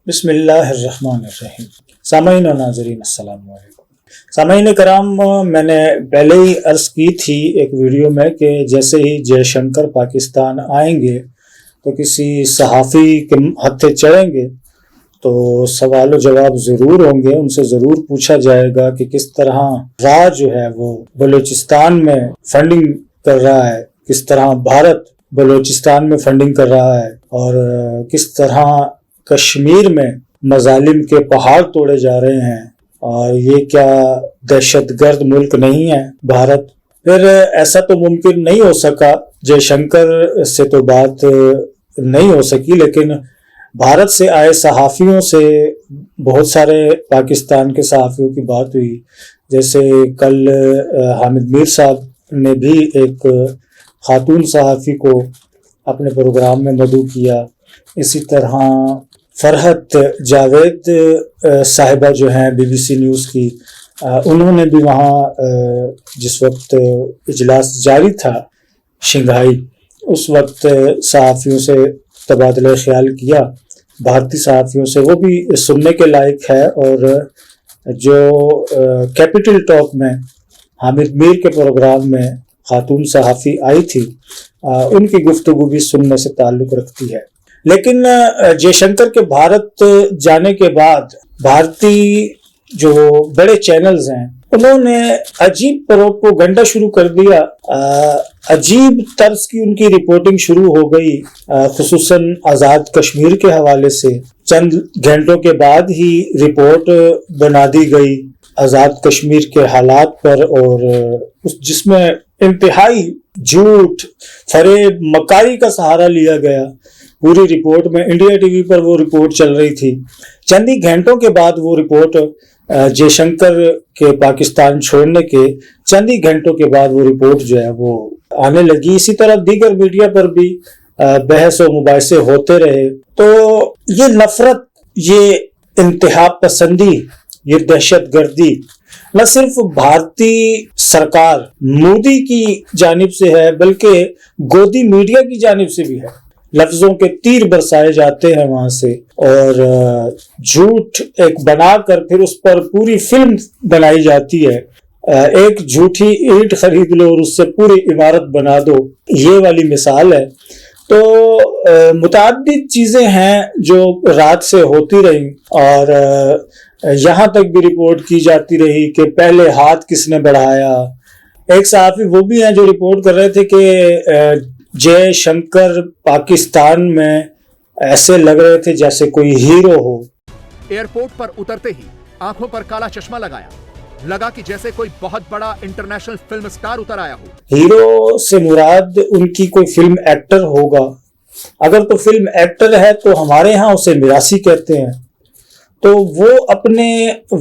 بسم اللہ الرحمن الرحیم۔ سامعین و ناظرین السلام علیکم۔ سامعین کرام، میں نے پہلے ہی عرض کی تھی ایک ویڈیو میں کہ جیسے ہی جے شنکر پاکستان آئیں گے تو کسی صحافی کے ہتھے چڑھیں گے تو سوال و جواب ضرور ہوں گے، ان سے ضرور پوچھا جائے گا کہ کس طرح راج جو ہے وہ بلوچستان میں فنڈنگ کر رہا ہے، کس طرح بھارت بلوچستان میں فنڈنگ کر رہا ہے، اور کس طرح کشمیر میں مظالم کے پہاڑ توڑے جا رہے ہیں، اور یہ کیا دہشت گرد ملک نہیں ہے بھارت۔ پھر ایسا تو ممکن نہیں ہو سکا، جے شنکر سے تو بات نہیں ہو سکی، لیکن بھارت سے آئے صحافیوں سے بہت سارے پاکستان کے صحافیوں کی بات ہوئی، جیسے کل حامد میر صاحب نے بھی ایک خاتون صحافی کو اپنے پروگرام میں مدعو کیا، اسی طرح فرحت جاوید صاحبہ جو ہیں بی بی سی نیوز کی، انہوں نے بھی وہاں جس وقت اجلاس جاری تھا شنگھائی، اس وقت صحافیوں سے تبادلہ خیال کیا، بھارتی صحافیوں سے، وہ بھی سننے کے لائق ہے۔ اور جو کیپٹل ٹاک میں حامد میر کے پروگرام میں خاتون صحافی آئی تھی، ان کی گفتگو بھی سننے سے تعلق رکھتی ہے۔ لیکن جے شنکر کے بھارت جانے کے بعد بھارتی جو بڑے چینلز ہیں انہوں نے عجیب پروپیگنڈا شروع کر دیا، عجیب طرز کی ان کی رپورٹنگ شروع ہو گئی، خصوصاً آزاد کشمیر کے حوالے سے چند گھنٹوں کے بعد ہی رپورٹ بنا دی گئی آزاد کشمیر کے حالات پر، اور جس میں انتہائی جھوٹ، فریب، مکاری کا سہارا لیا گیا۔ پوری رپورٹ میں انڈیا ٹی وی پر وہ رپورٹ چل رہی تھی، چند ہی گھنٹوں کے بعد وہ رپورٹ جے شنکر کے پاکستان چھوڑنے کے چند ہی گھنٹوں کے بعد وہ رپورٹ جو ہے وہ آنے لگی۔ اسی طرح دیگر میڈیا پر بھی بحث و مباحثے ہوتے رہے۔ تو یہ نفرت، یہ انتہا پسندی، یہ دہشت گردی نہ صرف بھارتی سرکار مودی کی جانب سے ہے بلکہ گودی میڈیا کی جانب سے بھی ہے۔ لفظوں کے تیر برسائے جاتے ہیں وہاں سے، اور جھوٹ ایک بنا کر پھر اس پر پوری فلم بنائی جاتی ہے۔ ایک جھوٹی اینٹ خرید لو اور اس سے پوری عمارت بنا دو، یہ والی مثال ہے۔ تو متعدد چیزیں ہیں جو رات سے ہوتی رہیں، اور یہاں تک بھی رپورٹ کی جاتی رہی کہ پہلے ہاتھ کس نے بڑھایا۔ ایک صحافی وہ بھی ہیں جو رپورٹ کر رہے تھے کہ جے شنکر پاکستان میں ایسے لگ رہے تھے جیسے کوئی ہیرو ہو۔ ایئرپورٹ پر اترتے ہی آنکھوں پر کالا چشمہ لگایا، لگا کہ جیسے کوئی بہت بڑا انٹرنیشنل فلم سٹار اتر آیا ہو۔ ہیرو سے مراد ان کی کوئی فلم ایکٹر ہوگا، اگر تو فلم ایکٹر ہے تو ہمارے ہاں اسے میراثی کہتے ہیں، تو وہ اپنے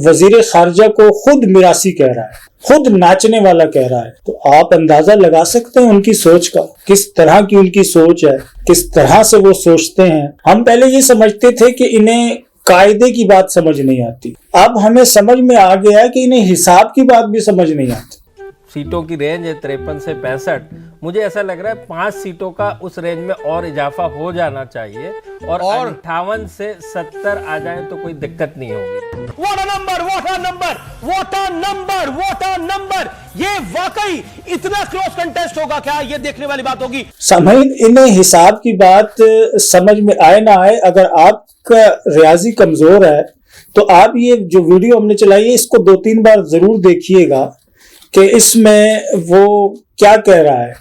وزیر خارجہ کو خود میراثی کہہ رہا ہے، خود ناچنے والا کہہ رہا ہے، تو آپ اندازہ لگا سکتے ہیں ان کی سوچ کا، کس طرح کی ان کی سوچ ہے، کس طرح سے وہ سوچتے ہیں۔ ہم پہلے یہ سمجھتے تھے کہ انہیں قاعدے کی بات سمجھ نہیں آتی، اب ہمیں سمجھ میں آ گیا کہ انہیں حساب کی بات بھی سمجھ نہیں آتی۔ سیٹوں کی رینج ہے 53 سے 65، مجھے ایسا لگ رہا ہے 5 سیٹوں کا اس رینج میں اور اضافہ ہو جانا چاہیے، اور 58 سے 70 آ جائیں تو کوئی دقت نہیں ہوگی۔ What a number, what a number, what a number, what a number! یہ واقعی اتنا کلوز کنٹیسٹ ہوگا کیا؟ یہ دیکھنے والی بات ہوگی۔ سامعین، انہیں حساب کی بات سمجھ میں آئے نہ آئے، اگر آپ کا ریاضی کمزور ہے تو آپ یہ جو ویڈیو ہم نے چلائی ہے اس کو 2-3 بار ضرور دیکھیے گا کہ اس میں وہ کیا کہہ رہا ہے،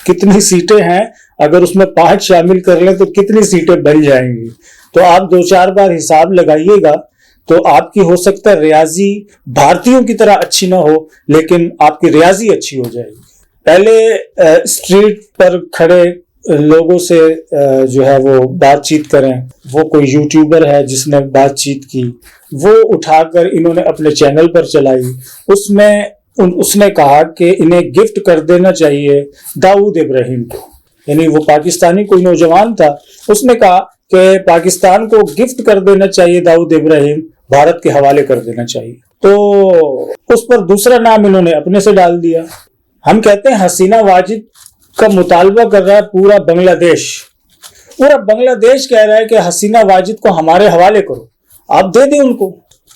کتنی سیٹیں ہیں، اگر اس میں 5 شامل کر لیں تو کتنی سیٹیں بن جائیں گی۔ تو آپ 2-4 بار حساب لگائیے گا تو آپ کی ہو سکتا ہے ریاضی بھارتیوں کی طرح اچھی نہ ہو، لیکن آپ کی ریاضی اچھی ہو جائے گی۔ پہلے اسٹریٹ پر کھڑے لوگوں سے جو ہے وہ بات چیت کریں، وہ کوئی یوٹیوبر ہے جس نے بات چیت کی، وہ اٹھا کر انہوں نے اپنے چینل پر چلائی، اس نے کہا کہ انہیں گفٹ کر دینا چاہیے داؤد ابراہیم کو، یعنی وہ پاکستانی کوئی نوجوان تھا، اس نے کہا کہ پاکستان کو گفٹ کر دینا چاہیے داؤد ابراہیم، بھارت کے حوالے کر دینا چاہیے۔ تو اس پر دوسرا نام انہوں نے اپنے سے ڈال دیا۔ ہم کہتے ہیں حسینہ واجد کا مطالبہ کر رہا ہے پورا بنگلہ دیش، पूरा बांग्लादेश कह रहा है कि हसीना वाजिद को हमारे हवाले करो, आप दे दें उनको।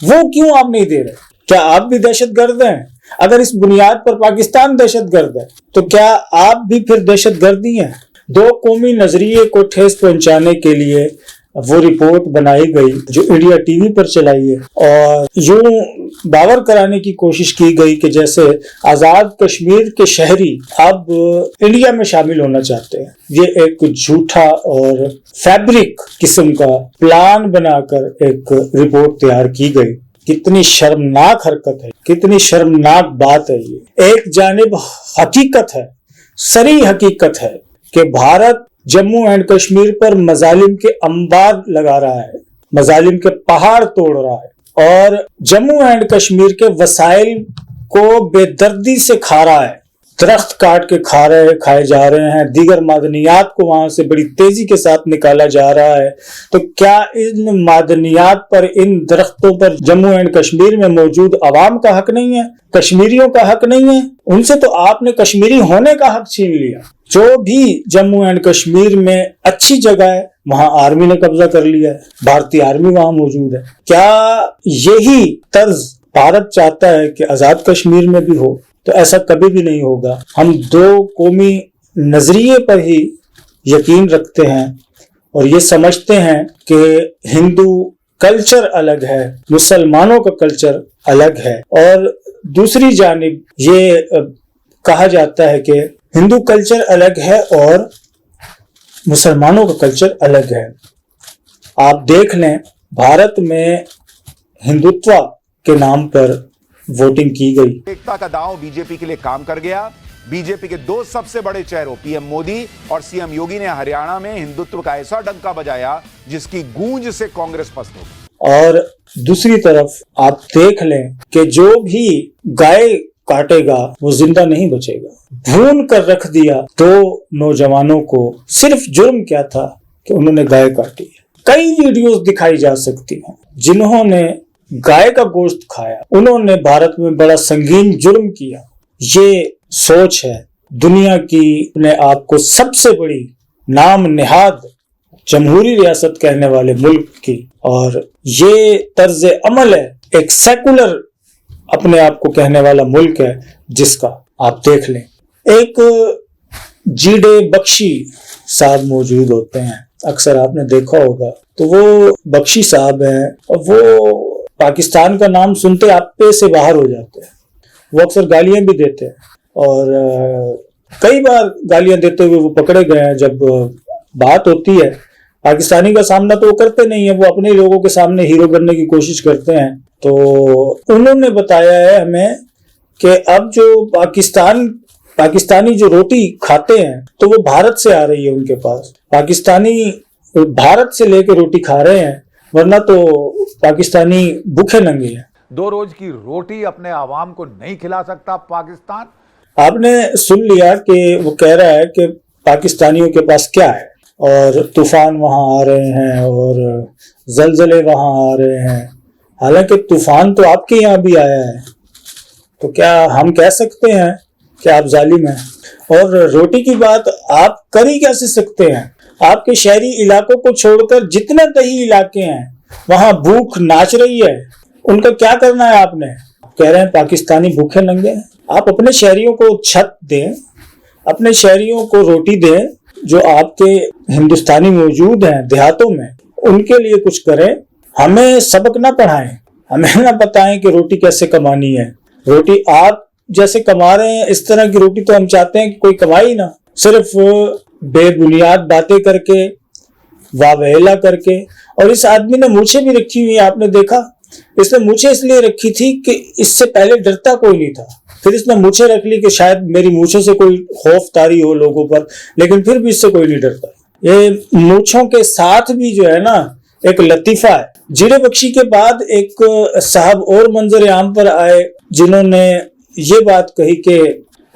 वो क्यों आप नहीं दे रहे? क्या आप भी दहशतगर्द हैं? अगर इस बुनियाद पर पाकिस्तान दहशतगर्द है तो क्या आप भी फिर दहशतगर्दी हैं? दो कौमी नजरिए को ठेस पहुंचाने के लिए वो रिपोर्ट बनाई गई जो इंडिया टीवी पर चलाई है, और यूं बावर कराने की कोशिश की गई कि जैसे आजाद कश्मीर के शहरी अब इंडिया में शामिल होना चाहते हैं। ये एक झूठा और फैब्रिक किस्म का प्लान बनाकर एक रिपोर्ट तैयार की गई। कितनी शर्मनाक हरकत है, कितनी शर्मनाक बात है। ये एक जानिब हकीकत है, सरी हकीकत है कि भारत जम्मू एंड कश्मीर पर मजालिम के अंबार लगा रहा है, मजालिम के पहाड़ तोड़ रहा है और जम्मू एंड कश्मीर के वसाइल को बेदर्दी से खा रहा है। दरख्त काट के खाए जा रहे हैं, दीगर मादनियात को वहां से बड़ी तेजी के साथ निकाला जा रहा है। तो क्या इन मादनियात पर, इन दरख्तों पर जम्मू एंड कश्मीर में मौजूद अवाम का हक नहीं है, कश्मीरियों का हक नहीं है? उनसे तो आपने कश्मीरी होने का हक छीन लिया। जो भी जम्मू एंड कश्मीर में अच्छी जगह है वहां आर्मी ने कब्जा कर लिया है, भारतीय आर्मी वहां मौजूद है। क्या यही तर्ज भारत चाहता है कि आजाद कश्मीर में भी हो? तो ऐसा कभी भी नहीं होगा। हम दो कौमी नजरिए पर ही यकीन रखते हैं और ये समझते हैं कि हिंदू कल्चर अलग है, मुसलमानों का कल्चर अलग है, और दूसरी जानिब ये कहा जाता है कि हिंदू कल्चर अलग है और मुसलमानों का कल्चर अलग है। आप देख लें, भारत में हिंदुत्व के नाम पर वोटिंग की गई। एकता का दांव बीजेपी के लिए काम कर गया। बीजेपी के दो सबसे बड़े चेहरों पीएम मोदी और सीएम योगी ने हरियाणा में हिंदुत्व का ऐसा डंका बजाया जिसकी गूंज से कांग्रेस पस्त हो गई। और दूसरी तरफ आप देख लें कि जो भी गाय काटेगा वो जिंदा नहीं बचेगा। भून कर रख दिया दो नौजवानों को। सिर्फ जुर्म क्या था कि उन्होंने गाय काटी। कई वीडियोस दिखाई जा सकती हैं जिन्होंने गाय का गोश्त खाया, उन्होंने भारत में बड़ा संगीन जुर्म किया। ये सोच है दुनिया की अपने आप को सबसे बड़ी नाम निहाद जमहूरी रियासत कहने वाले मुल्क की, और ये तर्ज अमल है एक सेकुलर अपने आप को कहने वाला मुल्क है जिसका आप देख लें। एक जीडे बख्शी साहब मौजूद होते हैं, अक्सर आपने देखा होगा। तो वो बख्शी साहब हैं और वो पाकिस्तान का नाम सुनते आपे से बाहर हो जाते हैं। वो अक्सर गालियां भी देते हैं और कई बार गालियां देते हुए वो पकड़े गए हैं। जब बात होती है पाकिस्तानी का सामना तो वो करते नहीं है, वो अपने लोगों के सामने हीरो बनने की कोशिश करते हैं। तो उन्होंने बताया है हमें कि अब जो पाकिस्तानी जो रोटी खाते हैं तो वो भारत से आ रही है उनके पास। पाकिस्तानी भारत से लेकर रोटी खा रहे हैं, वरना तो पाकिस्तानी भूखे नंगे हैं। 2 रोज की रोटी अपने आवाम को नहीं खिला सकता पाकिस्तान। आपने सुन लिया कि वो कह रहा है कि पाकिस्तानियों के पास क्या है, और तूफान वहां आ रहे हैं और जलजले वहां आ रहे हैं। हालांकि तूफान तो आपके यहाँ भी आया है, तो क्या हम कह सकते हैं कि आप जालिम हैं? और रोटी की बात आप कर ही कैसे सकते हैं? आपके शहरी इलाकों को छोड़कर जितने दही इलाके हैं वहां भूख नाच रही है। उनका क्या करना है आपने? कह रहे हैं पाकिस्तानी भूखे नंगे हैं। आप अपने शहरियों को छत दें, अपने शहरियों को रोटी दें, जो आपके हिंदुस्तानी मौजूद हैं देहातों में, उनके लिए कुछ करें। हमें सबक ना पढ़ाएं, हमें ना बताएं कि रोटी कैसे कमानी है। रोटी आप जैसे कमा रहे हैं इस तरह की रोटी तो हम चाहते हैं कि कोई कमाए ही ना। सिर्फ बेबुनियाद बातें करके, वावेला करके। और इस आदमी ने मूछें भी रखी हुई है, आपने देखा। इसने मूछें इसलिए रखी थी कि इससे पहले डरता कोई नहीं था, फिर इसने मूछें रख ली कि शायद मेरी मूछों से कोई खौफ तारी हो लोगों पर, लेकिन फिर भी इससे कोई नहीं डरता। ये मूछों के साथ भी जो है ना एक लतीफा है। जीडे बख्शी के बाद एक साहब और मंजर आम पर आए जिन्होंने ये बात कही कि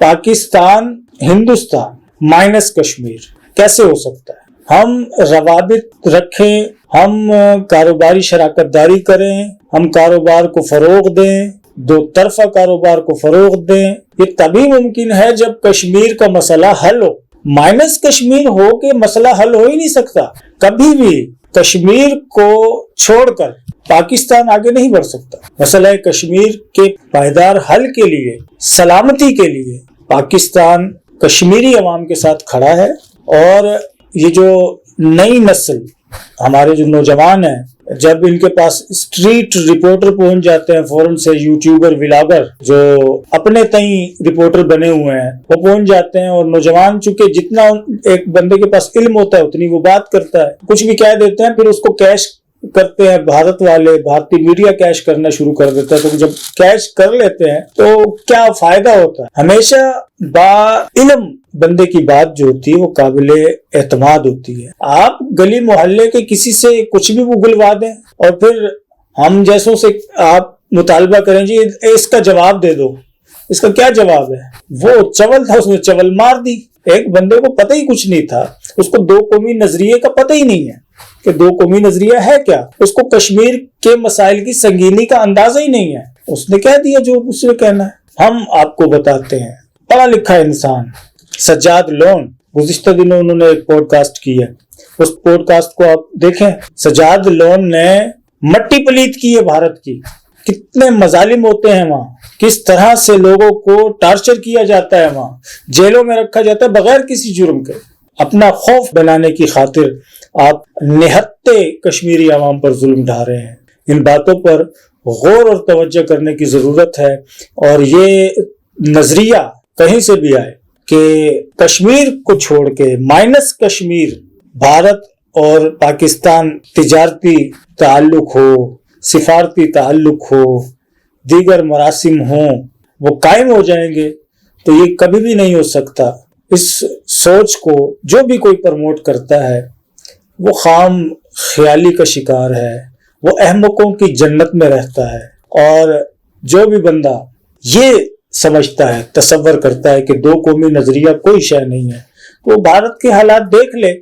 पाकिस्तान हिंदुस्तान माइनस कश्मीर कैसे हो सकता है। हम रवाबित रखें, हम कारोबारी शराकतदारी करें, हम कारोबार को फरोग दें, दो तरफा कारोबार को फरोग दें। ये तभी मुमकिन है जब कश्मीर का मसला हल हो। माइनस कश्मीर हो के मसला हल हो ही नहीं सकता। कभी भी कश्मीर को छोड़कर पाकिस्तान आगे नहीं बढ़ सकता। मसला कश्मीर के पायदार हल के लिए, सलामती के लिए पाकिस्तान कश्मीरी अवाम के साथ खड़ा है। और ये जो नई नस्ल, हमारे जो नौजवान हैं, जब इनके पास स्ट्रीट रिपोर्टर पहुंच जाते हैं, फौरन से यूट्यूबर, व्लॉगर जो अपने तई रिपोर्टर बने हुए हैं, वो पहुंच जाते हैं। और नौजवान चूंकि जितना एक बंदे के पास इल्म होता है उतनी वो बात करता है, कुछ भी कह देते हैं, फिर उसको कैश करते हैं भारत वाले, भारतीय मीडिया कैश करना शुरू कर देता है। तो जब कैश कर लेते हैं तो क्या फायदा होता है? हमेशा बा-इल्म बंदे की बात जो होती है वो काबिले एतमाद होती है। आप गली मोहल्ले के किसी से कुछ भी उगलवा दें और फिर हम जैसों से आप मुतालबा करें जी इसका जवाब दे दो, इसका क्या जवाब है? वो चवल था, उसने चवल मार दी। एक बंदे को पता ही कुछ नहीं था, उसको दो कौमी नजरिए का पता ही नहीं है कि दो कौमी नजरिया है क्या, उसको कश्मीर के मसाइल की संगीनी का अंदाजा ही नहीं है, उसने कह दिया जो उसने कहना है। हम आपको बताते हैं, पढ़ा लिखा इंसान सज्जाद लोन, गुज़िश्ता दिनों उन्होंने एक पॉडकास्ट की है, उस पॉडकास्ट को आप देखें। सज्जाद लोन ने मट्टी पलीत की है भारत की, कितने मजालिम होते हैं वहां, किस तरह से लोगों को टार्चर किया जाता है, वहां जेलों में रखा जाता है बगैर किसी जुर्म के। अपना खौफ बनाने की खातिर आप निहत्ते कश्मीरी आवाम पर जुल्म ढा रहे हैं। इन बातों पर गौर और तवज्जो करने की जरूरत है। और ये नजरिया कहीं से भी आए कि कश्मीर को छोड़ के माइनस कश्मीर भारत और पाकिस्तान तिजारती ताल्लुक हो, सिफारती ताल्लुक हो, दीगर मरासिम हो, वो कायम हो जाएंगे, तो ये कभी भी नहीं हो सकता। इस सोच को जो भी कोई प्रमोट करता है वो खाम ख्याली का शिकार है, वो अहमकों की जन्नत में रहता है। और जो भी बंदा ये समझता है, तसव्वुर करता है कि दो कौमी नजरिया कोई शय नहीं है, वो भारत के हालात देख ले,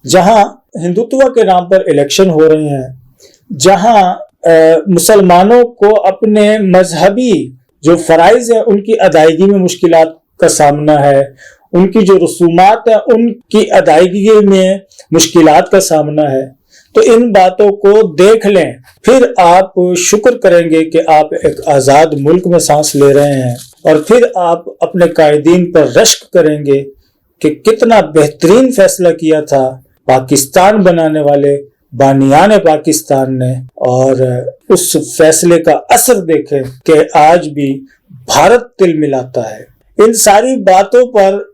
जहां हिंदुत्व के नाम पर इलेक्शन हो रहे हैं, जहां मुसलमानों को अपने मजहबी जो फराइज है उनकी अदायगी में मुश्किलात का सामना है, उनकी जो रसूमात है उनकी अदायगी में मुश्किलात का सामना है। तो इन बातों को देख लें, फिर आप शुक्र करेंगे कि आप एक आज़ाद मुल्क में सांस ले रहे हैं। और फिर आप अपने कायदीन पर रश्क करेंगे कि कितना बेहतरीन फैसला किया था पाकिस्तान बनाने वाले बानियान पाकिस्तान ने। और उस फैसले का असर देखें कि आज भी भारत तिल मिलाता है। इन सारी बातों पर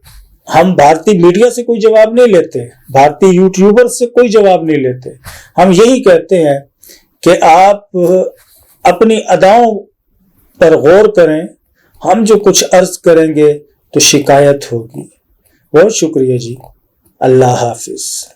हम भारतीय मीडिया से कोई जवाब नहीं लेते, भारतीय यूट्यूबर से कोई जवाब नहीं लेते। हम यही कहते हैं कि आप अपनी अदाओं पर गौर करें, हम जो कुछ अर्ज करेंगे तो शिकायत होगी। बहुत शुक्रिया जी, अल्लाह हाफिज।